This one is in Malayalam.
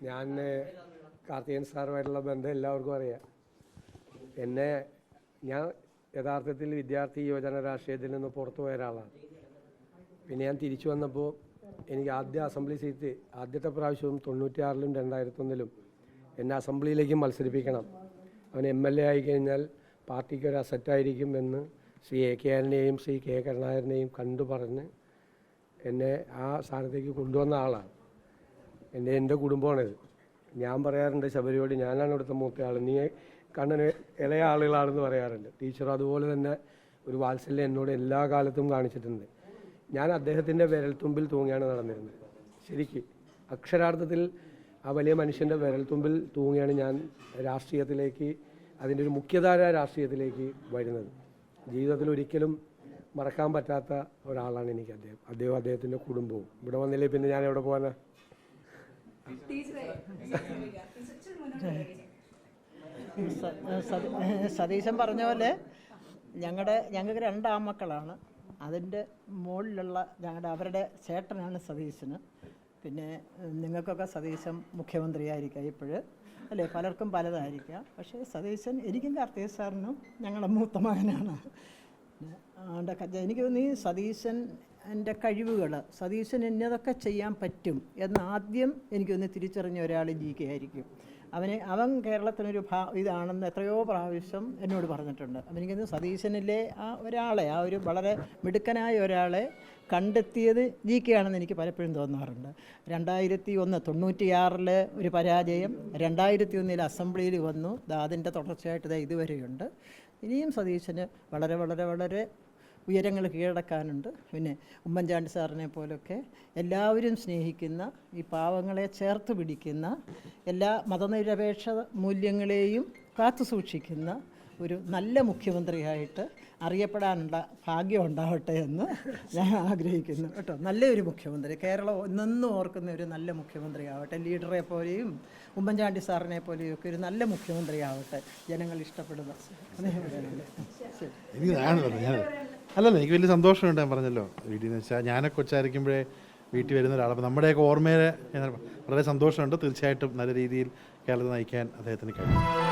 ഞാൻ കാർത്തികൻ സാറുമായിട്ടുള്ള ബന്ധം എല്ലാവർക്കും അറിയാം. ഞാൻ യഥാർത്ഥത്തിൽ വിദ്യാർത്ഥി യുവജന രാഷ്ട്രീയത്തിൽ നിന്ന് പുറത്തു പോയ ഒരാളാണ്. പിന്നെ ഞാൻ തിരിച്ചു വന്നപ്പോൾ എനിക്ക് ആദ്യ അസംബ്ലി സീറ്റ് ആദ്യത്തെ പ്രാവശ്യവും 96-ലും 2001-ലും എന്നെ അസംബ്ലിയിലേക്ക് മത്സരിപ്പിക്കണം. അവൻ MLA ആയിക്കഴിഞ്ഞാൽ പാർട്ടിക്ക് ഒരു അസറ്റായിരിക്കും എന്ന് ശ്രീ AK ആന്റണിയെയും ശ്രീ K കരുണാകരനെയും കണ്ടു പറഞ്ഞ് എന്നെ ആ സ്ഥാനത്തേക്ക് കൊണ്ടുവന്ന ആളാണ്. എൻ്റെ കുടുംബമാണിത്. ഞാൻ പറയാറുണ്ട് ശബരിയോട്, ഞാനാണ് ഇവിടുത്തെ മൂത്തയാൾ, നീ കണ്ണന് ഇളയ ആളുകളാണെന്ന് പറയാറുണ്ട്. ടീച്ചർ അതുപോലെ തന്നെ ഒരു വാത്സല്യം എന്നോട് എല്ലാ കാലത്തും കാണിച്ചിട്ടുണ്ട്. ഞാൻ അദ്ദേഹത്തിൻ്റെ വിരൽത്തുമ്പിൽ തൂങ്ങിയാണ് നടന്നിരുന്നത്. ശരിക്ക് അക്ഷരാർത്ഥത്തിൽ ആ വലിയ മനുഷ്യൻ്റെ വിരൽത്തുമ്പിൽ തൂങ്ങിയാണ് ഞാൻ രാഷ്ട്രീയത്തിലേക്ക്, അതിൻ്റെ ഒരു മുഖ്യധാര രാഷ്ട്രീയത്തിലേക്ക് വരുന്നത്. ജീവിതത്തിൽ ഒരിക്കലും മറക്കാൻ പറ്റാത്ത ഒരാളാണ് എനിക്ക് അദ്ദേഹത്തിൻ്റെ കുടുംബവും. ഇവിടെ വന്നില്ലേ പിന്നെ ഞാൻ എവിടെ പോകാനാ? സതീശൻ പറഞ്ഞ പോലെ ഞങ്ങൾക്ക് 2 ആൺമക്കളാണ്. അതിൻ്റെ മുകളിലുള്ള അവരുടെ ചേട്ടനാണ് സതീശന്. പിന്നെ നിങ്ങൾക്കൊക്കെ സതീശൻ മുഖ്യമന്ത്രിയായിരിക്കാം ഇപ്പോഴ്, അല്ലേ? പലർക്കും പലതായിരിക്കാം. പക്ഷേ സതീശൻ എനിക്കും കാർത്തിക സാറിനും ഞങ്ങളുടെ മൂത്ത മകനാണ്. എനിക്ക് തോന്നി സതീശൻ്റെ കഴിവുകൾ, സതീശൻ എന്നതൊക്കെ ചെയ്യാൻ പറ്റും എന്ന് ആദ്യം എനിക്കൊന്ന് തിരിച്ചറിഞ്ഞ ഒരാൾ GK ആയിരിക്കും. അവൻ കേരളത്തിനൊരു ഇതാണെന്ന് എത്രയോ പ്രാവശ്യം എന്നോട് പറഞ്ഞിട്ടുണ്ട്. എനിക്കൊന്ന് സതീശനിലെ ആ ഒരു വളരെ മിടുക്കനായ ഒരാളെ കണ്ടെത്തിയത് GK ആണെന്ന് എനിക്ക് പലപ്പോഴും തോന്നാറുണ്ട്. 2001 96-ൽ ഒരു പരാജയം, 2001 അസംബ്ലിയിൽ വന്നു. അതിൻ്റെ തുടർച്ചയായിട്ട് ഇതുവരെയുണ്ട്. ഇനിയും സതീശന് വളരെ വളരെ വളരെ ഉയരങ്ങൾ കീഴടക്കാനുണ്ട്. പിന്നെ ഉമ്മൻചാണ്ടി സാറിനെ പോലൊക്കെ എല്ലാവരും സ്നേഹിക്കുന്ന, ഈ പാവങ്ങളെ ചേർത്ത് പിടിക്കുന്ന, എല്ലാ മതനിരപേക്ഷ മൂല്യങ്ങളെയും കാത്തു സൂക്ഷിക്കുന്ന ഒരു നല്ല മുഖ്യമന്ത്രിയായിട്ട് അറിയപ്പെടാനുള്ള ഭാഗ്യം ഉണ്ടാവട്ടെ എന്ന് ഞാൻ ആഗ്രഹിക്കുന്നു കേട്ടോ. നല്ലൊരു മുഖ്യമന്ത്രി, കേരളം എന്നും ഓർക്കുന്ന ഒരു നല്ല മുഖ്യമന്ത്രി ആവട്ടെ. ലീഡറെ പോലെയും ഉമ്മൻചാണ്ടി സാറിനെ പോലെയും ഒക്കെ ഒരു നല്ല മുഖ്യമന്ത്രി ആവട്ടെ, ജനങ്ങൾ ഇഷ്ടപ്പെടുന്ന. അല്ലല്ല, എനിക്ക് വലിയ സന്തോഷമുണ്ട്. ഞാൻ പറഞ്ഞല്ലോ, വീട്ടിലെന്ന് വെച്ചാൽ ഞാനൊക്കെ കൊച്ചായിരിക്കുമ്പോഴേ വീട്ടിൽ വരുന്ന ഒരാൾ. അപ്പം നമ്മുടെയൊക്കെ ഓർമ്മയിൽ വളരെ സന്തോഷമുണ്ട്. തീർച്ചയായിട്ടും നല്ല രീതിയിൽ കേരളത്തെ നയിക്കാൻ അദ്ദേഹത്തിന് കഴിയും.